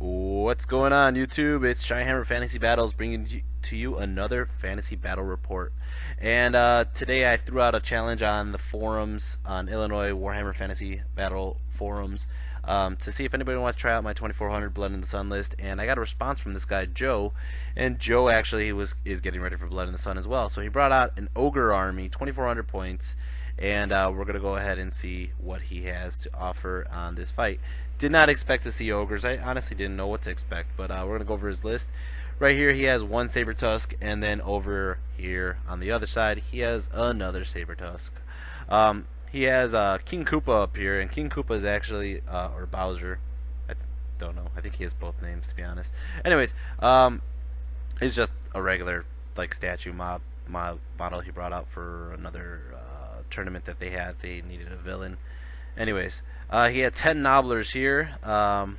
What's going on, YouTube? It's Shyhammer Fantasy Battles bringing to you another fantasy battle report. And today I threw out a challenge on the forums, on Illinois Warhammer Fantasy Battle forums, to see if anybody wants to try out my 2400 Blood in the Sun list. And I got a response from this guy, Joe. And Joe actually is getting ready for Blood in the Sun as well. So he brought out an Ogre army, 2400 points. And we're going to go ahead and see what he has to offer on this fight. Did not expect to see Ogres. I honestly didn't know what to expect, but we're going to go over his list. Right here he has one Saber Tusk, and then over here on the other side he has another Saber Tusk. He has King Koopa up here, and King Koopa is actually, or Bowser, I don't know, I think he has both names to be honest. Anyways, it's just a regular like statue mob model he brought out for another tournament that they had. They needed a villain. Anyways, he had 10 Nobblers here, and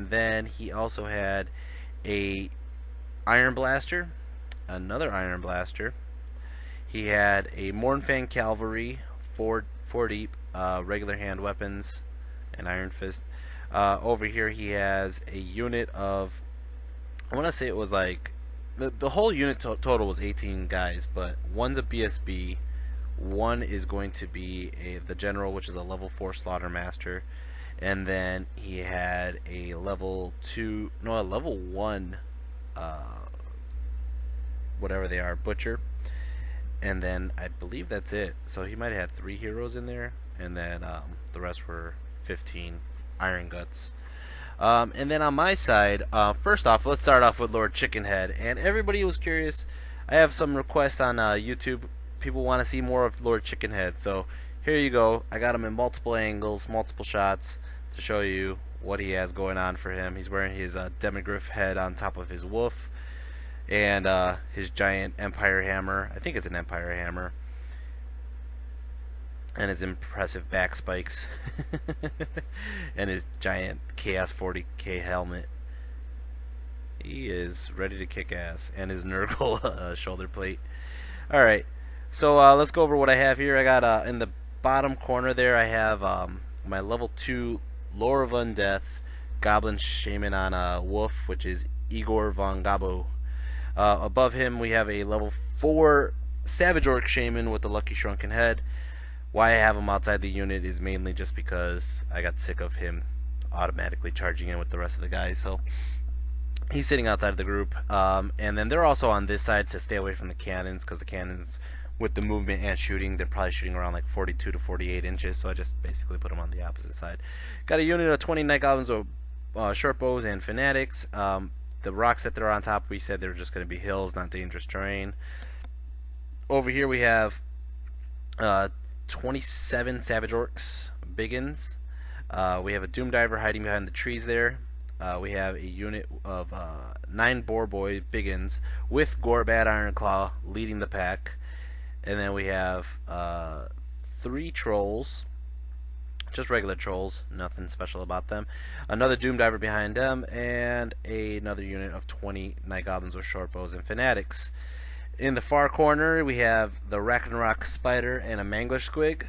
then he also had a Iron Blaster, another Iron Blaster. He had a Mornfang Cavalry, 4 deep, regular hand weapons, and Iron Fist. Over here he has a unit of, I want to say it was like, the whole unit total was 18 guys, but one's a BSB, one is going to be the General, which is a level 4 Slaughter Master, and then he had a level 1, whatever they are, Butcher, and then I believe that's it. So he might have had 3 heroes in there, and then the rest were 15 Iron Guts. And then on my side, first off, let's start off with Lord Chickenhead. And everybody was curious. I have some requests on YouTube. People want to see more of Lord Chickenhead, so here you go. I got him in multiple angles, multiple shots to show you what he has going on for him. He's wearing his Demigryph head on top of his wolf, and his giant Empire hammer. I think it's an Empire hammer, and his impressive back spikes, and his giant Chaos 40k helmet. He is ready to kick ass, and his Nurgle shoulder plate. All right. So let's go over what I have here. I got in the bottom corner there I have my level 2 Lore of Undeath Goblin Shaman on Wolf, which is Igor von Gabo. Above him we have a level 4 Savage Orc Shaman with the Lucky Shrunken Head. Why I have him outside the unit is mainly just because I got sick of him automatically charging in with the rest of the guys. So he's sitting outside of the group. And then they're also on this side to stay away from the cannons, because the cannons, with the movement and shooting, they're probably shooting around like 42 to 48 inches, so I just basically put them on the opposite side. Got a unit of 20 Night Goblins with short bows and Fanatics. The rocks that they're on top, we said they were just going to be hills, not dangerous terrain. Over here we have 27 Savage Orcs Biggins. We have a Doom Diver hiding behind the trees there. We have a unit of 9 Boar Boy Biggins with Gorbad Ironclaw leading the pack. And then we have 3 Trolls, just regular Trolls, nothing special about them. Another Doom Diver behind them, and another unit of 20 Night Goblins with short bows and Fanatics. In the far corner we have the Ragnarok Spider and a Mangler Squig,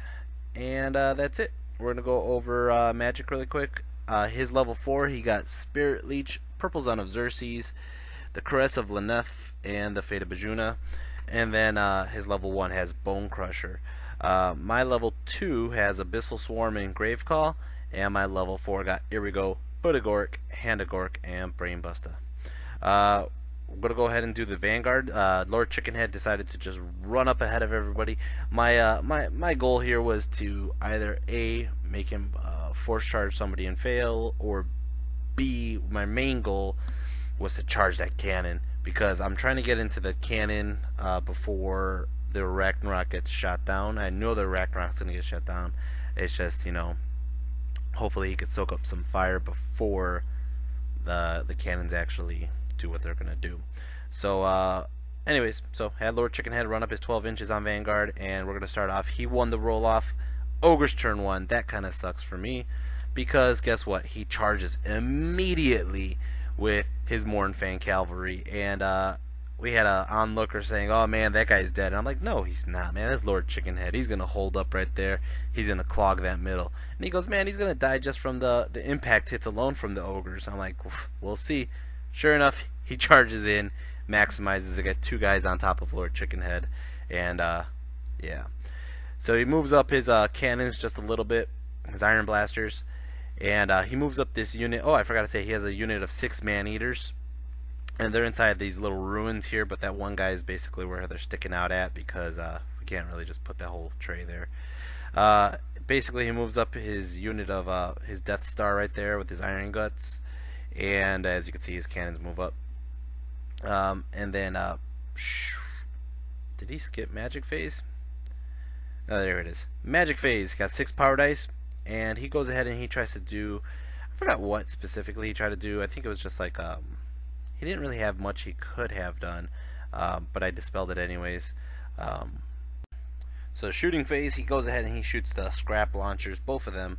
and that's it. We're going to go over magic really quick. His level 4, he got Spirit Leech, Purple Zone of Xerxes, the Caress of Leneth, and the Fate of Bajuna. And then his level 1 has Bone Crusher. My level 2 has Abyssal Swarm and Gravecall, and my level 4 got Irigo, Footagork, Handagork, and Brainbuster. We're going to go ahead and do the Vanguard. Lord Chickenhead decided to just run up ahead of everybody. My goal here was to either A, make him force charge somebody and fail, or B, my main goal was to charge that cannon, because I'm trying to get into the cannon before the Ragnarok gets shot down. I know the Ragnarok's going to get shut down. It's just, you know, hopefully he could soak up some fire before the cannons actually do what they're going to do. So, anyways, so had Lord Chickenhead run up his 12 inches on Vanguard, and we're going to start off. He won the roll-off. Ogre's turn 1. That kind of sucks for me, because guess what? He charges immediately with his Mornfang Cavalry, and we had a onlooker saying, "Oh man, that guy's dead." And I'm like, "No, he's not, man. That's Lord Chickenhead. He's gonna hold up right there. He's gonna clog that middle." And he goes, "Man, he's gonna die just from the impact hits alone from the ogres." I'm like, "We'll see." Sure enough, he charges in, maximizes. I got two guys on top of Lord Chickenhead, and yeah. So he moves up his cannons just a little bit, his iron blasters, and he moves up this unit. Oh, I forgot to say he has a unit of 6 man-eaters. And they're inside these little ruins here, but that one guy is basically where they're sticking out at because we can't really just put that whole tray there. Basically, he moves up his unit of his Death Star right there with his Iron Guts, and as you can see, his cannons move up. And then, did he skip Magic Phase? Oh, there it is. Magic Phase. Got 6 power dice, and he goes ahead and he tries to do. I forgot what specifically he tried to do. I think it was just like he didn't really have much he could have done, but I dispelled it anyways. So shooting phase, he goes ahead and he shoots the scrap launchers, both of them,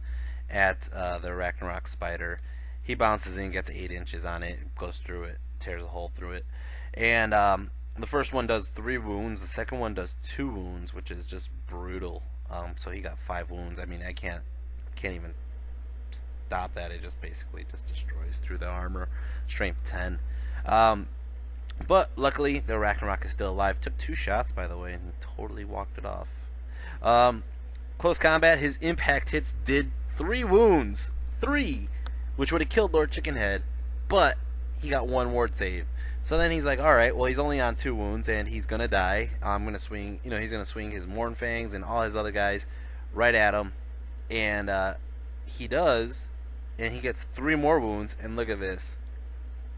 at the Ragnarok spider. He bounces in, gets 8 inches on it, goes through it, tears a hole through it. And the first one does 3 wounds, the second one does 2 wounds, which is just brutal. So he got 5 wounds. I mean, I can't even stop that. It just basically just destroys through the armor. Strength 10. But luckily, the Ragnarok is still alive. Took 2 shots, by the way, and he totally walked it off. Close combat, his impact hits did 3 wounds. 3! Which would have killed Lord Chickenhead, but he got 1 ward save. So then he's like, alright, well, he's only on 2 wounds, and he's gonna die. I'm gonna swing, he's gonna swing his Mournfangs and all his other guys right at him. And he does, and he gets 3 more wounds, and look at this.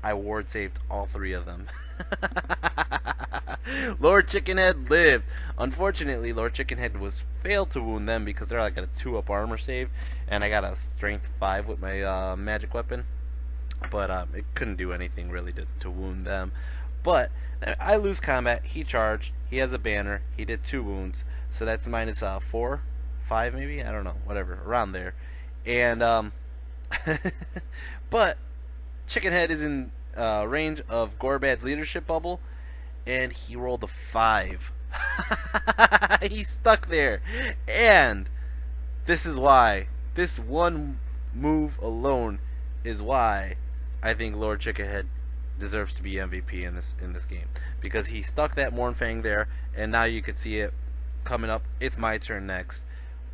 I ward saved all 3 of them. Lord Chickenhead lived. Unfortunately, Lord Chickenhead was failed to wound them because they're like at a 2-up armor save, and I got a strength 5 with my magic weapon. But it couldn't do anything really to wound them. But I lose combat. He charged. He has a banner. He did 2 wounds. So that's minus 4, 5 maybe. I don't know. Whatever, around there. And but Chickenhead is in range of Gorbad's leadership bubble, and he rolled a 5. He's stuck there, and this is why. This one move alone is why I think Lord Chickenhead deserves to be MVP in this game, because he stuck that Mournfang there, and now you can see it coming up. It's my turn next.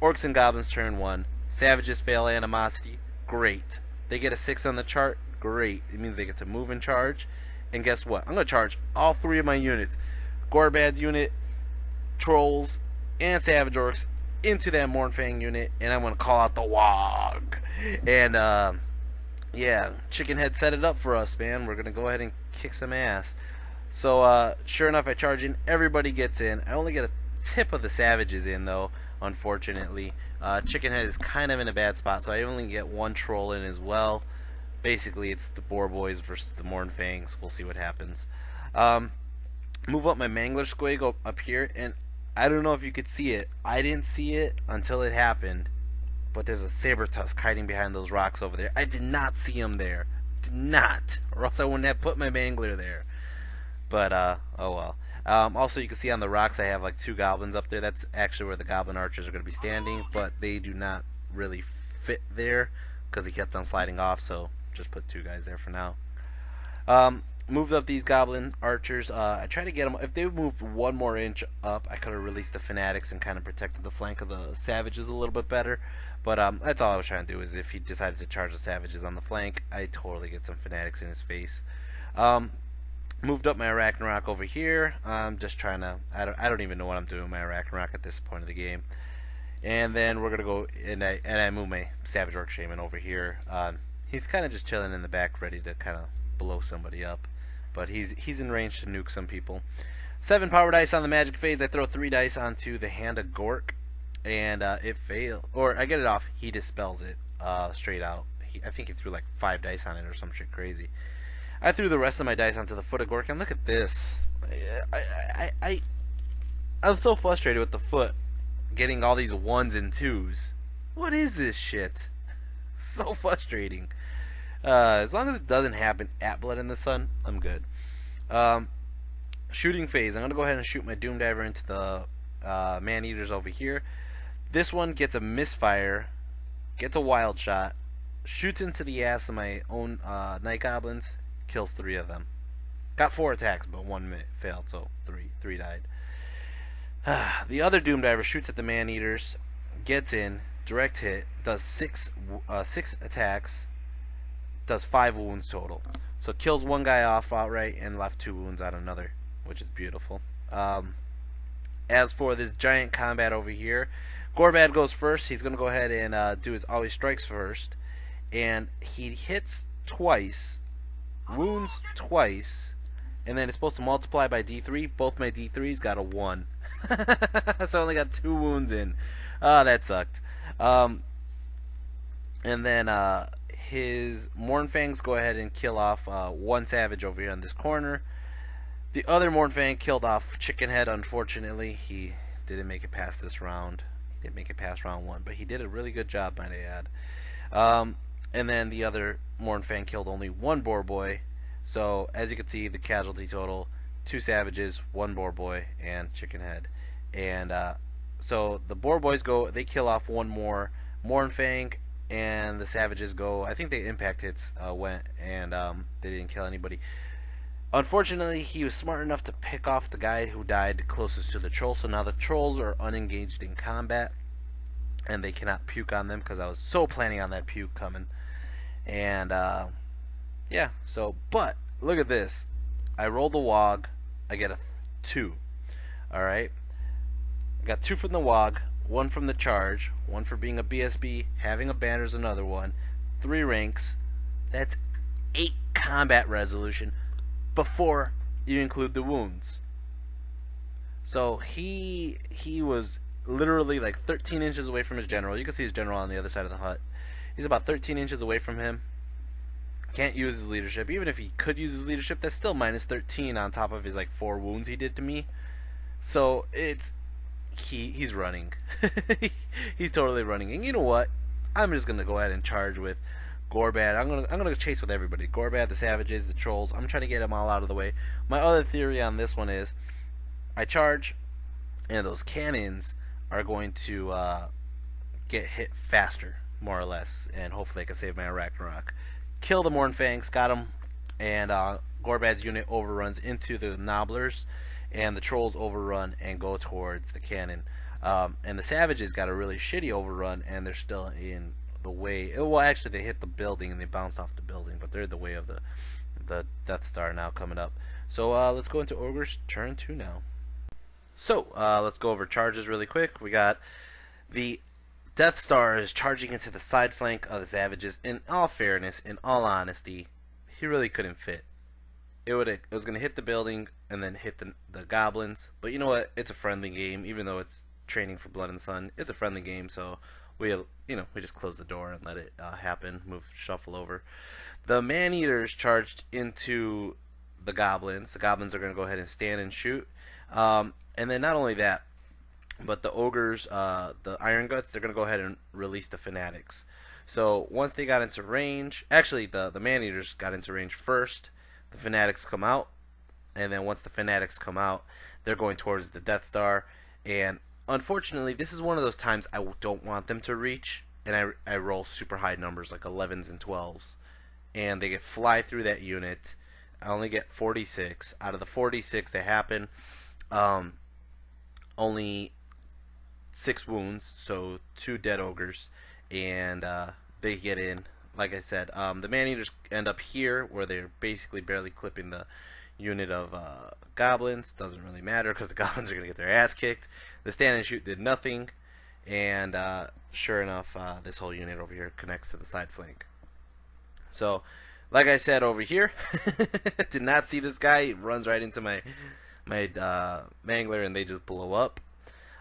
Orcs and Goblins turn 1. Savages fail animosity. Great. They get a 6 on the chart. Great. It means they get to move and charge. And guess what? I'm going to charge all 3 of my units. Gorbad's unit, Trolls, and Savage Orcs into that Mournfang unit, and I'm going to call out the Wog. And, yeah, Chickenhead set it up for us, man. We're going to go ahead and kick some ass. So, sure enough, I charge in. Everybody gets in. I only get a tip of the Savages in, though, unfortunately. Chickenhead is kind of in a bad spot, so I only get 1 Troll in as well. Basically, it's the Boar Boys versus the Mournfangs. We'll see what happens. Move up my Mangler Squig up here, and I don't know if you could see it. I didn't see it until it happened, but there's a Saber Tusk hiding behind those rocks over there. I did not see him there. Did not. Or else I wouldn't have put my Mangler there. But, oh well. Also, you can see on the rocks I have like 2 goblins up there. That's actually where the goblin archers are going to be standing, but they do not really fit there because he kept on sliding off, so just put 2 guys there for now. Moved up these goblin archers. I tried to get them. If they moved 1 more inch up, I could have released the fanatics and kind of protected the flank of the savages a little bit better. But that's all I was trying to do. Is if he decided to charge the savages on the flank, I totally get some fanatics in his face. Moved up my Ragnarok over here. I'm just trying to. I don't even know what I'm doing with my Ragnarok at this point of the game. And then we're gonna go and I move my Savage Orc Shaman over here. He's kind of just chilling in the back, ready to kind of blow somebody up. But he's in range to nuke some people. 7 power dice on the magic phase. I throw 3 dice onto the Hand of Gork, and it fails. Or I get it off. He dispels it straight out. I think he threw like 5 dice on it or some shit crazy. I threw the rest of my dice onto the foot of Gork, and look at this. I'm so frustrated with the foot getting all these 1s and 2s. What is this shit? So frustrating. As long as it doesn't happen at Blood in the Sun, I'm good. Shooting phase. I'm going to go ahead and shoot my Doom Diver into the man-eaters over here. This one gets a misfire, gets a wild shot, shoots into the ass of my own Night Goblins, kills 3 of them. Got 4 attacks, but 1 failed, so 3 died. The other Doom Diver shoots at the man-eaters, gets in, direct hit, does 6 attacks, does 5 wounds total. So kills 1 guy off outright and left 2 wounds on another, which is beautiful. As for this giant combat over here, Gorbad goes first. He's going to go ahead and do his always strikes first. And he hits twice, wounds twice, and then it's supposed to multiply by D3. Both my D3s got a 1. So I only got 2 wounds in. That sucked. And then his Mournfangs go ahead and kill off 1 savage over here on this corner. The other Mournfang killed off Chickenhead. Unfortunately, he didn't make it past this round. He didn't make it past round 1, but he did a really good job, might I add. And then the other Mournfang killed only 1 Boar Boy. So as you can see, the casualty total: 2 savages, 1 Boar Boy, and Chickenhead. And so the Boar Boys they kill off 1 more Mournfang, and the savages go. I think the impact hits went, and they didn't kill anybody. Unfortunately, he was smart enough to pick off the guy who died closest to the troll, so now the trolls are unengaged in combat, and they cannot puke on them, because I was so planning on that puke coming. And, yeah, so, but, look at this. I roll the Wog, I get a 2, alright? I got 2 from the Wog, 1 from the charge, 1 for being a BSB, having a banner's another one, 3 ranks, that's 8 combat resolution, before you include the wounds. So he was literally like 13 inches away from his general. You can see his general on the other side of the hut. He's about 13 inches away from him. Can't use his leadership. Even if he could use his leadership, that's still minus 13 on top of his like 4 wounds he did to me. So he's running. He's totally running. And you know what? I'm just gonna go ahead and charge with Gorbad. I'm gonna chase with everybody. Gorbad, the savages, the trolls. I'm trying to get them all out of the way. My other theory on this one is I charge, and those cannons are going to get hit faster, more or less, and hopefully I can save my Ragnarok. Kill the Mournfangs, got him, and Gorbad's unit overruns into the Nobblers, and the trolls overrun and go towards the cannon. And the savages got a really shitty overrun, and they're still in the way. Well, actually, they hit the building and they bounced off the building, but they're in the way of the Death Star now coming up. So let's go into Ogre's turn 2 now. So let's go over charges really quick. We got the Death Star is charging into the side flank of the savages. In all fairness, in all honesty, he really couldn't fit. It was going to hit the building and then hit the goblins. But you know what? It's a friendly game, even though it's training for Blood and Sun. It's a friendly game, so we just close the door and let it happen. Shuffle over. The man-eaters charged into the goblins. The goblins are going to go ahead and stand and shoot. And then not only that, but the ogres, the Iron Guts, they're going to go ahead and release the fanatics. So once they got into range, actually the man-eaters got into range first. The fanatics come out, and then once the fanatics come out, they're going towards the Death Star. And unfortunately, this is one of those times I don't want them to reach, and I roll super high numbers like 11s and 12s, and they fly through that unit. I only get 46 out of the 46 that happen. Only 6 wounds, so 2 dead ogres, and they get in. Like I said, the man-eaters end up here, where they're basically barely clipping the unit of goblins. Doesn't really matter, because the goblins are going to get their ass kicked. The stand and shoot did nothing, and sure enough, this whole unit over here connects to the side flank. So, like I said over here, did not see this guy. He runs right into my mangler, and they just blow up.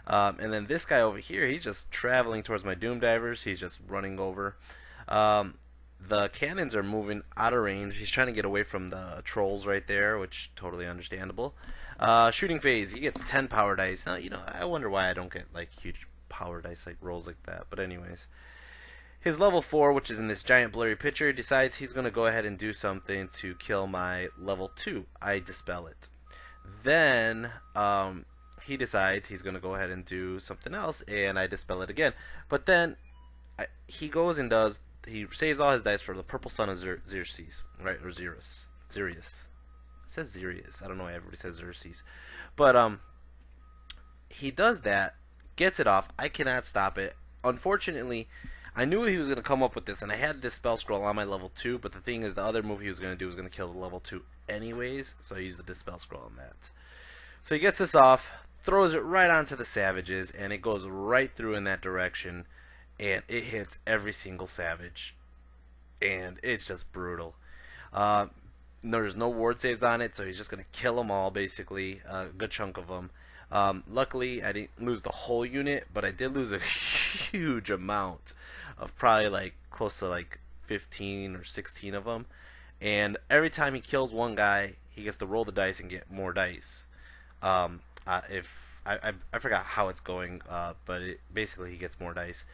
And then this guy over here, he's just traveling towards my Doom Divers. He's just running over. The cannons are moving out of range. He's trying to get away from the trolls right there, which totally understandable. Shooting phase, he gets 10 power dice. Now, I wonder why I don't get like huge power dice like rolls like that. But anyways, his level 4, which is in this giant blurry picture, decides he's going to go ahead and do something to kill my level 2. I dispel it. then he decides he's going to go ahead and do something else, and I dispel it again. But then he goes and he saves all his dice for the purple sun of Xerxes, right? Or Xerxes. It says Xerxes. I don't know why everybody says Xerxes. But he does that, gets it off. I cannot stop it. Unfortunately, I knew he was going to come up with this, and I had this spell scroll on my level 2, but the thing is, the other move he was going to do was going to kill the level 2 anyways, so I used the dispel scroll on that. So he gets this off, throws it right onto the savages, and it goes right through in that direction, and it hits every single savage, and it's just brutal. There's no ward saves on it, so he's just going to kill them all, basically, a good chunk of them. Luckily, I didn't lose the whole unit, but I did lose a huge amount of probably like close to like 15 or 16 of them. And every time he kills one guy, he gets to roll the dice and get more dice. If I forgot how it's going, but basically he gets more dice.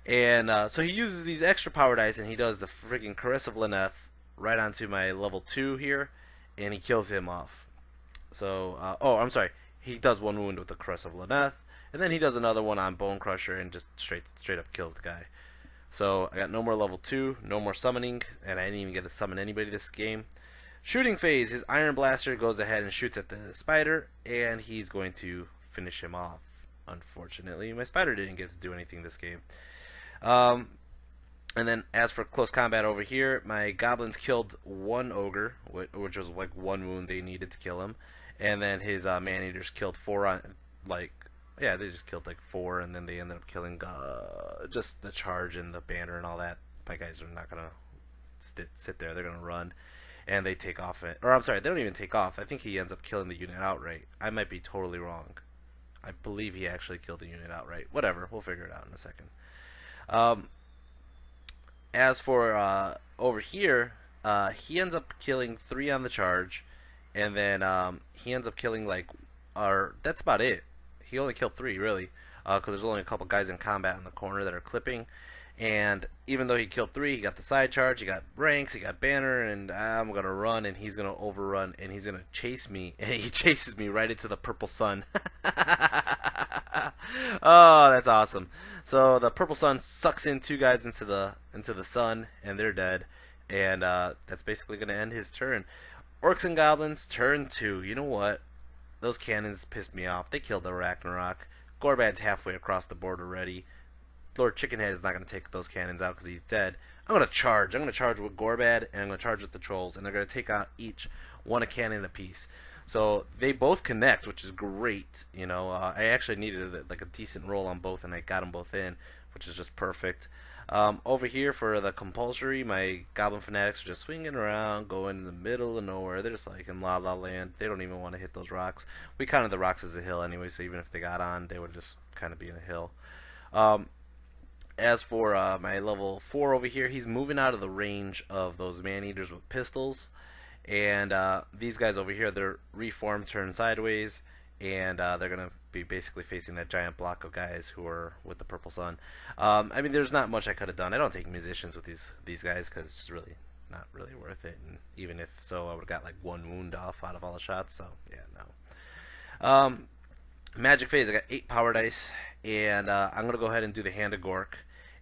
And so he uses these extra power dice, and he does the freaking Caress of Lyneth right onto my level 2 here, and he kills him off. So, oh, I'm sorry. He does one wound with the Caress of Lyneth, and then he does another one on Bone Crusher and just straight up kills the guy. So I got no more level 2, no more summoning, and I didn't even get to summon anybody this game. Shooting phase, his Iron Blaster goes ahead and shoots at the spider, and he's going to finish him off. Unfortunately, my spider didn't get to do anything this game. And then as for close combat over here, my goblins killed one ogre, which was like one wound they needed to kill him. And then his man-eaters killed 4 on, like, yeah, they just killed like 4, and then they ended up killing just the charge and the banner and all that. My guys are not going to sit there. They're going to run, and they take off. Or I'm sorry, they don't even take off. I think he ends up killing the unit outright. I might be totally wrong. I believe he actually killed the unit outright. Whatever, we'll figure it out in a second. As for over here, he ends up killing 3 on the charge. And then he ends up killing that's about it. He only killed 3 really, because there's only a couple guys in combat in the corner that are clipping. And even though he killed 3, he got the side charge, he got ranks, he got banner, and I'm gonna run, and he's gonna overrun, and he's gonna chase me, and he chases me right into the purple sun. Oh, that's awesome. So the purple sun sucks in 2 guys into the sun, and they're dead. And that's basically gonna end his turn. Orcs and Goblins, turn 2. You know what? Those cannons pissed me off. They killed the Ragnarok. Gorbad's halfway across the board already. Lord Chickenhead is not going to take those cannons out because he's dead. I'm going to charge. I'm going to charge with Gorbad, and I'm going to charge with the Trolls. And they're going to take out each one a cannon apiece. So they both connect, which is great. You know, I actually needed like a decent roll on both, and I got them both in, which is just perfect. Over here for the compulsory, my Goblin Fanatics are just swinging around, going in the middle of nowhere. They're just like in La La Land. They don't even want to hit those rocks. We counted the rocks as a hill anyway, so even if they got on, they would just kind of be in a hill. As for my level 4 over here, he's moving out of the range of those man-eaters with pistols. And these guys over here, they're reformed, turned sideways, and they're going to be basically facing that giant block of guys who are with the purple sun. I mean, there's not much I could have done. I don't take musicians with these guys because it's just really not really worth it. And even if so, I would have got like 1 wound off out of all the shots. So yeah, no. Magic phase, I got 8 power dice, and I'm going to go ahead and do the Hand of Gork.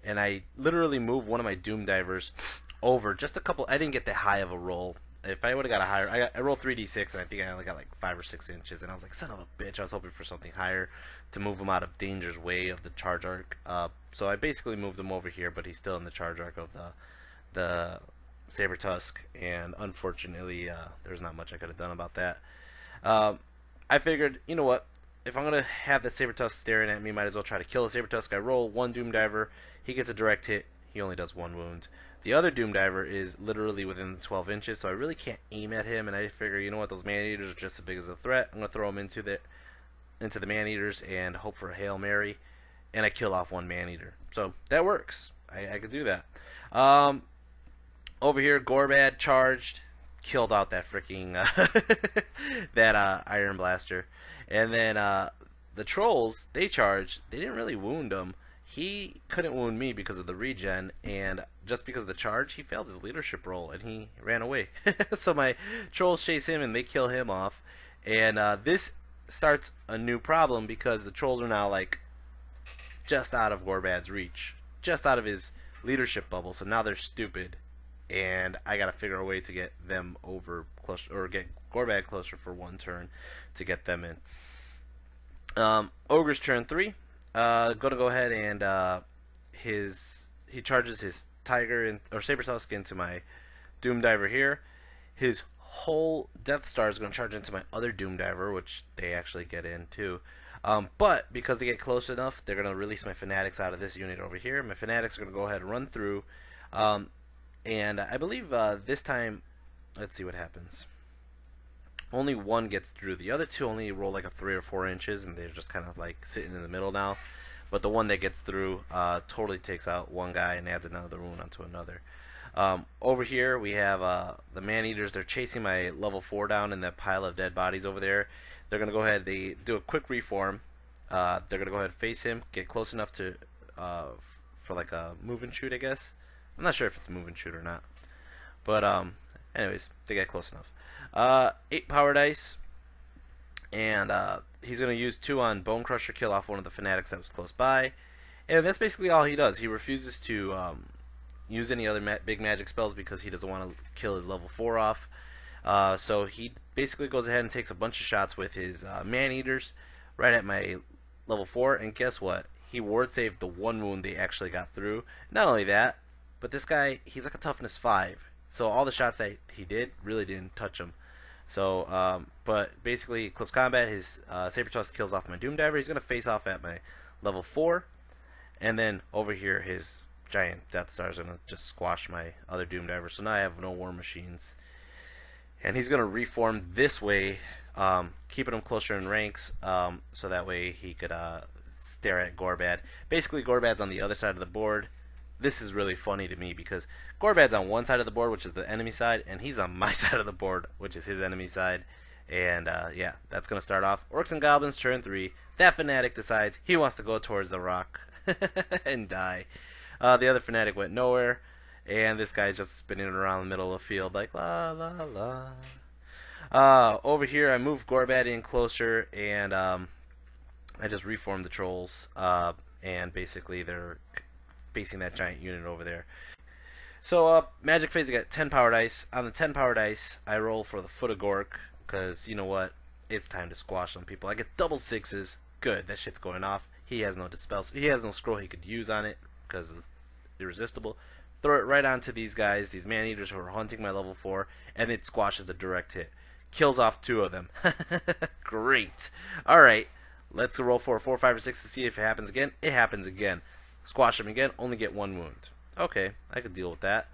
And I literally moved one of my Doom Divers over just a couple. I didn't get that high of a roll. If I would have got a higher, I rolled 3d6, and I think I only got like 5 or 6 inches, and I was like, son of a bitch. I was hoping for something higher to move him out of danger's way of the charge arc. So I basically moved him over here, but he's still in the charge arc of the Saber Tusk, and unfortunately, there's not much I could have done about that. I figured, you know what? If I'm gonna have that Saber Tusk staring at me, might as well try to kill the Saber Tusk. I roll 1 Doom Diver. He gets a direct hit. He only does 1 wound. The other Doom Diver is literally within 12 inches, so I really can't aim at him. And I figure, you know what, those man-eaters are just as big as a threat. I'm gonna throw them into the man-eaters and hope for a Hail Mary, and I kill off 1 man-eater. So that works. I could do that. Over here, Gorbad charged, killed out that freaking that Iron Blaster, and then the Trolls, they charged. They didn't really wound him. He couldn't wound me because of the regen, and just because of the charge, he failed his leadership roll, and he ran away. So my Trolls chase him, and they kill him off. And this starts a new problem because the trolls are now like just out of Gorbad's reach, just out of his leadership bubble. So now they're stupid, and I gotta figure a way to get them over closer, or get Gorbad closer for one turn to get them in. Ogre's turn 3. Gonna go ahead and he charges his tiger or saber tusk into my Doom Diver here. His whole Death Star is going to charge into my other Doom Diver, which they actually get in too. But because they get close enough, they're going to release my Fanatics out of this unit over here. My Fanatics are going to go ahead and run through. And I believe this time, let's see what happens. Only one gets through. The other two only roll like a 3 or 4 inches, and they're just kind of like sitting in the middle now. But the one that gets through totally takes out one guy and adds another wound onto another. Over here we have the man-eaters. They're chasing my level 4 down in that pile of dead bodies over there. They're going to go ahead, they do a quick reform. They're going to go ahead and face him, get close enough to for like a move and shoot, I guess. I'm not sure if it's move and shoot or not. But anyways, they get close enough. 8 power dice, and he's going to use 2 on Bone Crusher, kill off one of the Fanatics that was close by. And that's basically all he does. He refuses to use any other big magic spells because he doesn't want to kill his level 4 off. So he basically goes ahead and takes a bunch of shots with his man-eaters right at my level 4. And guess what? He ward saved the 1 wound they actually got through. Not only that, but this guy, he's like a toughness 5. So all the shots that he did really didn't touch him. So, but basically, close combat, his Saber Tusk kills off my Doom Diver. He's going to face off at my level 4. And then over here, his giant Death Star is going to just squash my other Doom Diver. So now I have no War Machines. And he's going to reform this way, keeping him closer in ranks, so that way he could stare at Gorbad. Basically, Gorbad's on the other side of the board. This is really funny to me because Gorbad's on one side of the board, which is the enemy side, and he's on my side of the board, which is his enemy side. And yeah, that's going to start off. Orcs and Goblins, turn 3. That Fanatic decides he wants to go towards the rock and die. The other Fanatic went nowhere, and this guy's just spinning around the middle of the field like la la la. Over here, I moved Gorbad in closer, and I just reformed the trolls, and basically they're facing that giant unit over there. So magic phase, I got 10 power dice. On the 10 power dice, I roll for the Foot of Gork, because you know what? It's time to squash some people. I get double 6s. Good, that shit's going off. He has no dispel. He has no scroll he could use on it because of irresistible. Throw it right onto these guys, these man-eaters who are hunting my level 4, and it squashes a direct hit. Kills off 2 of them. Great. Alright, let's roll for a 4, 5, or 6 to see if it happens again. It happens again. Squash him again, only get 1 wound. Okay, I could deal with that.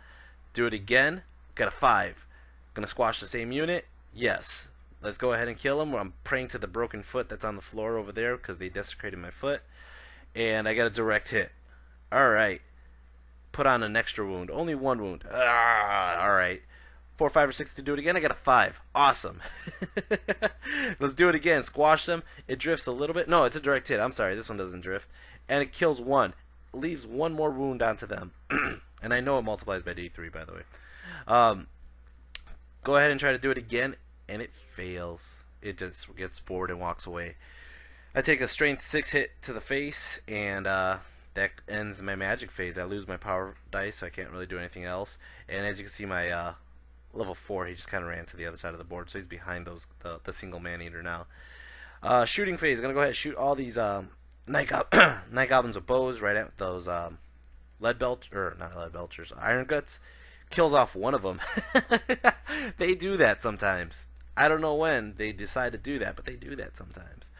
Do it again, got a 5. Gonna squash the same unit? Yes. Let's go ahead and kill him. I'm praying to the broken foot that's on the floor over there because they desecrated my foot. And I got a direct hit. Alright. Put on an extra wound. Only 1 wound. Alright. 4, 5, or 6 to do it again. I got a 5. Awesome. Let's do it again. Squash them. It drifts a little bit. No, it's a direct hit. I'm sorry. This one doesn't drift. And it kills 1. Leaves 1 more wound onto them. And I know it multiplies by D3, by the way. Go ahead and try to do it again. And it fails. It just gets bored and walks away. I take a strength 6 hit to the face, and that ends my magic phase. I lose my power dice, so I can't really do anything else. And as you can see, my level 4, he just kind of ran to the other side of the board, so he's behind those the single man-eater now. Shooting phase. I'm going to go ahead and shoot all these night goblins with bows right at those not lead belchers, iron guts. Kills off 1 of them. They do that sometimes. I don't know when they decide to do that, but they do that sometimes.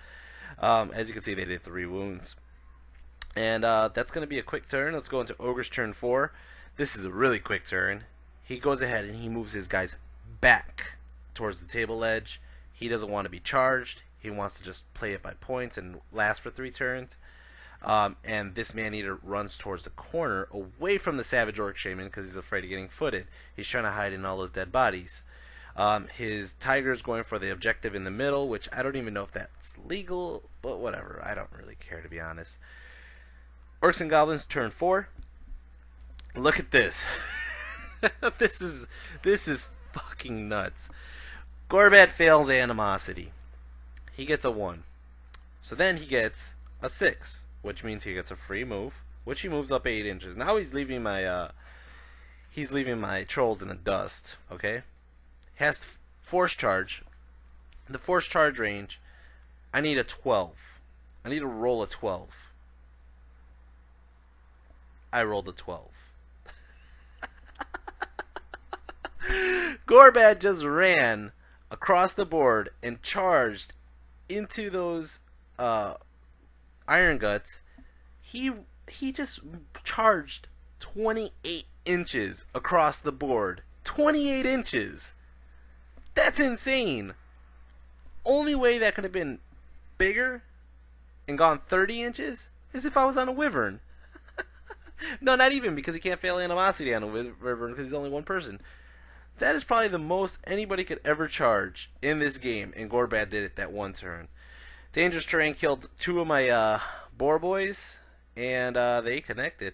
As you can see, they did 3 wounds. And that's going to be a quick turn. Let's go into Ogre's turn 4. This is a really quick turn. He goes ahead and he moves his guys back towards the table edge. He doesn't want to be charged. He wants to just play it by points and last for 3 turns. And this man-eater runs towards the corner away from the Savage Orc Shaman because he's afraid of getting footed. He's trying to hide in all those dead bodies. His tiger is going for the objective in the middle, which I don't even know if that's legal, but whatever. I don't really care, to be honest. Orcs and Goblins, turn 4. Look at this. This is fucking nuts. Gorbad fails Animosity. He gets a 1. So then he gets a 6, which means he gets a free move, which he moves up 8 inches. Now he's leaving my trolls in the dust. Okay, has force charge. The force charge range, I need a 12. I need to roll a 12. I rolled a 12. Gorbad just ran across the board and charged into those iron guts. He just charged 28 inches across the board. 28 inches. That's insane. Only way that could have been bigger and gone 30 inches is if I was on a wyvern. No, not even, because he can't fail animosity on a wyvern because he's only one person. That is probably the most anybody could ever charge in this game, and Gorbad did it that one turn. Dangerous terrain killed 2 of my boar boys, and they connected.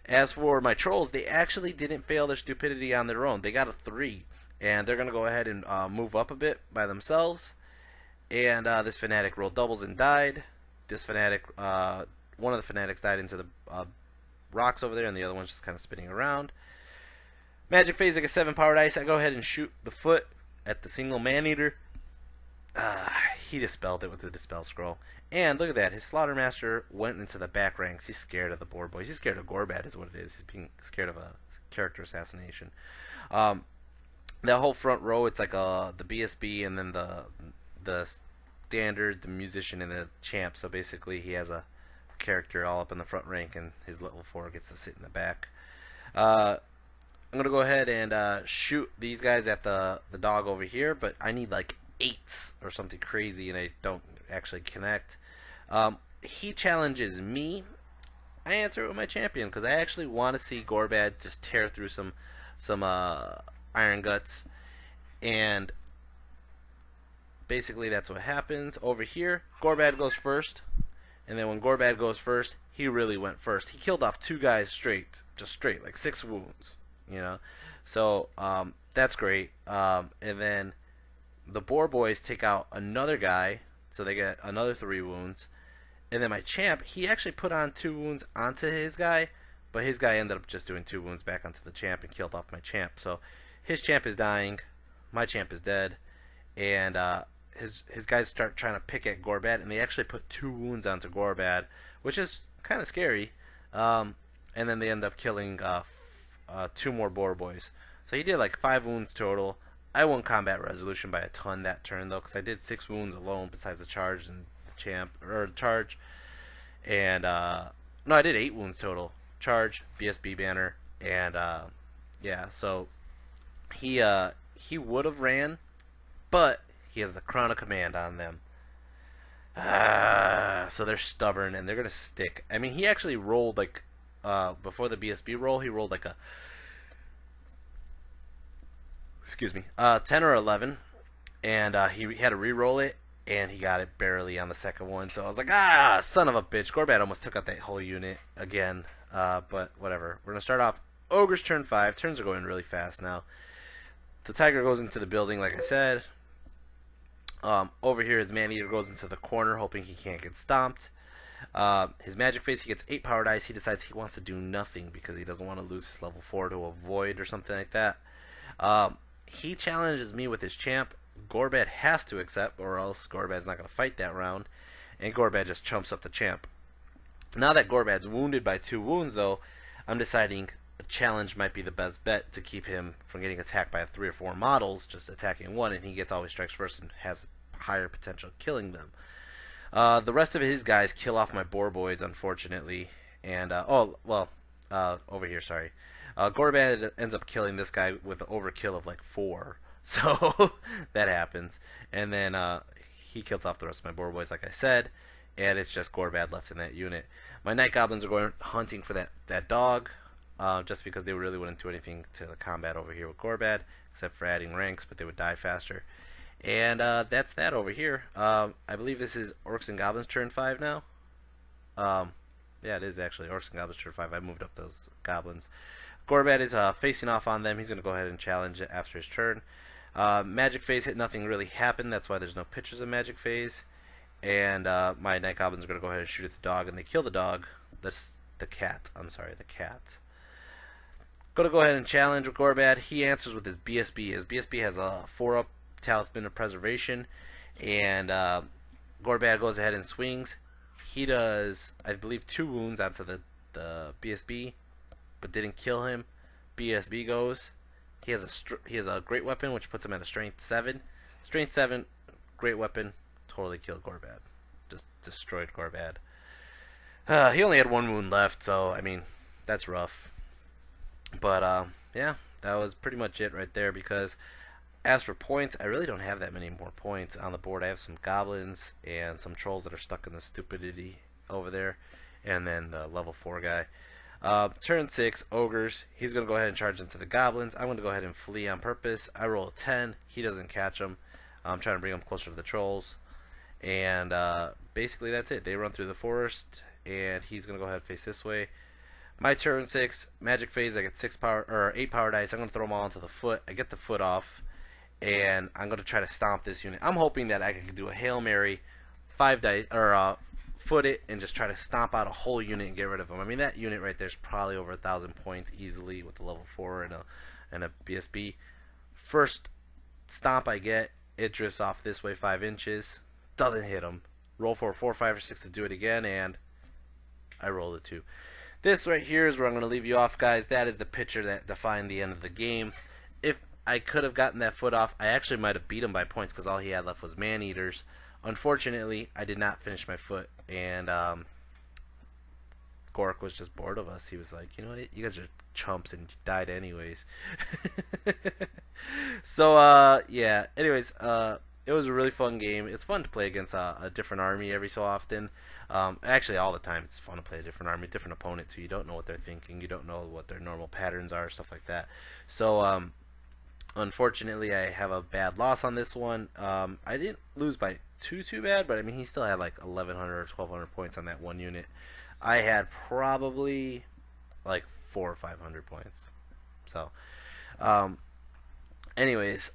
As for my trolls, they actually didn't fail their stupidity on their own. They got a 3, and they're going to go ahead and move up a bit by themselves. And this fanatic rolled doubles and died. This fanatic, one of the fanatics died into the rocks over there, and the other one's just kind of spinning around. Magic phase, I get 7 power dice. I go ahead and shoot the foot at the single man-eater. He dispelled it with the dispel scroll. And look at that, his Slaughtermaster went into the back ranks. He's scared of the boar boys. He's scared of Gorbad is what it is. He's being scared of a character assassination. That whole front row, it's like the BSB and then the standard, the musician, and the champ. So basically he has a character all up in the front rank, and his level 4 gets to sit in the back. I'm going to go ahead and shoot these guys at the dog over here, but I need like 8s or something crazy, and I don't actually connect. He challenges me. I answer it with my champion, because I actually want to see Gorbad just tear through some iron guts, and basically that's what happens. Over here, Gorbad goes first, and then when Gorbad goes first, he really went first. He killed off 2 guys straight, like 6 wounds. You know, so that's great. And then the boar boys take out another guy, so they get another 3 wounds. And then my champ, he actually put on 2 wounds onto his guy, but his guy ended up just doing 2 wounds back onto the champ and killed off my champ. So his champ is dying, my champ is dead, and his guys start trying to pick at Gorbad, and they actually put 2 wounds onto Gorbad, which is kind of scary. And then they end up killing 2 more boar boys. So he did like 5 wounds total. I won combat resolution by a ton that turn though, because I did 6 wounds alone besides the charge and the champ or charge. And no, I did 8 wounds total. Charge, BSB banner, and yeah. So he would have ran, but he has the Crown of Command on them. So they're stubborn and they're gonna stick. I mean, he actually rolled like before the BSB roll, he rolled like a 10 or 11, and he had to re-roll it, and he got it barely on the second one. So I was like, son of a bitch. Gorbad almost took out that whole unit again, but whatever. We're gonna start off Ogres turn 5. Turns are going really fast now. The tiger goes into the building, like I said. Over here, his man-eater goes into the corner, hoping he can't get stomped. His magic phase, he gets 8 power dice. He decides he wants to do nothing because he doesn't want to lose his level 4 to a void or something like that. He challenges me with his champ. Gorbad has to accept, or else Gorbad's not going to fight that round. And Gorbad just chumps up the champ. Now that Gorbad's wounded by 2 wounds, though, I'm deciding a challenge might be the best bet to keep him from getting attacked by 3 or 4 models, just attacking one, and he gets always strikes first and has higher potential killing them. The rest of his guys kill off my boar boys, unfortunately. And, over here, sorry. Gorbad ends up killing this guy with an overkill of like 4. So, that happens. And then, he kills off the rest of my boar boys, like I said. And it's just Gorbad left in that unit. My night goblins are going hunting for that dog. Just because they really wouldn't do anything to the combat over here with Gorbad. Except for adding ranks, but they would die faster. And that's that over here. I believe this is Orcs and Goblins turn 5 now. Yeah, it is actually Orcs and Goblins turn 5. I moved up those goblins. Gorbad is facing off on them. He's going to go ahead and challenge it after his turn. Magic phase hit, nothing really happened. That's why there's no pictures of magic phase. and my Night Goblins are going to go ahead and shoot at the dog, and they kill the dog. The cat. I'm sorry, the cat. Going to go ahead and challenge with Gorbad. He answers with his BSB. His BSB has a 4-up Talisman of Preservation, and Gorbad goes ahead and swings. He does, I believe, 2 wounds onto the BSB, but didn't kill him. BSB goes. He has a great weapon, which puts him at a strength 7. Strength 7, great weapon, totally killed Gorbad. Just destroyed Gorbad. He only had 1 wound left, so I mean, that's rough. But yeah, that was pretty much it right there. Because as for points, I really don't have that many more points on the board. I have some goblins and some trolls that are stuck in the stupidity over there, and then the level 4 guy. Turn 6, Ogres. He's going to go ahead and charge into the goblins. I'm going to go ahead and flee on purpose. I roll a 10. He doesn't catch him. I'm trying to bring him closer to the trolls. And basically that's it. They run through the forest, and he's going to go ahead and face this way. My turn 6, magic phase. I get 8 power dice. I'm going to throw them all into the foot. I get the foot off, and I'm going to try to stomp this unit. I'm hoping that I can do a Hail Mary, 5 dice, or foot it, and just try to stomp out a whole unit and get rid of them. I mean, that unit right there is probably over 1,000 points easily with the level 4 and a BSB. First stomp I get, it drifts off this way 5 inches. Doesn't hit him. Roll for a 4, 5, or 6 to do it again, and I rolled a 2. This right here is where I'm going to leave you off, guys. That is the picture that defined the end of the game. If I could have gotten that foot off, I actually might have beat him by points because all he had left was man-eaters. Unfortunately, I did not finish my foot, and Gork was just bored of us. He was like, you know what, you guys are chumps and died anyways. So, yeah, anyways, it was a really fun game. It's fun to play against a different army every so often. Actually, all the time it's fun to play a different army, different opponent too. You don't know what they're thinking. You don't know what their normal patterns are, stuff like that. So, unfortunately, I have a bad loss on this one. I didn't lose by too bad, but I mean, he still had like 1,100 or 1,200 points on that one unit. I had probably like 400 or 500 points. So, anyways,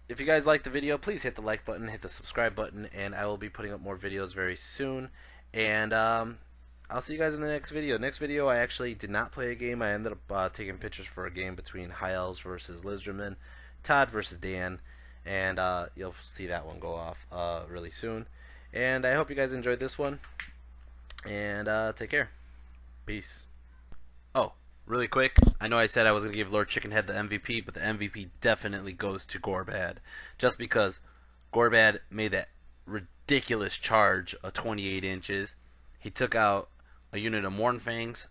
if you guys liked the video, please hit the like button, hit the subscribe button, and I will be putting up more videos very soon. And I'll see you guys in the next video. Next video, I actually did not play a game. I ended up taking pictures for a game between High Elves versus Lizardmen, Todd versus Dan, and you'll see that one go off really soon. And I hope you guys enjoyed this one, and take care. Peace. Oh, really quick, I know I said I was going to give Lord Chickenhead the MVP, but the MVP definitely goes to Gorbad. Just because Gorbad made that ridiculous charge of 28 inches. He took out a unit of Mornfangs,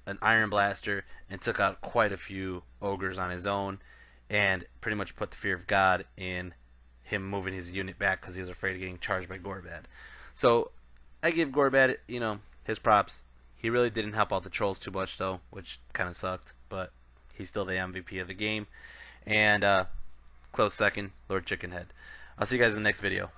an Iron Blaster, and took out quite a few Ogres on his own, and pretty much put the fear of God in him moving his unit back because he was afraid of getting charged by Gorbad. So I give Gorbad, you know, his props. He really didn't help out the trolls too much, though, which kind of sucked, but he's still the MVP of the game. And close second, Lord Chickenhead. I'll see you guys in the next video.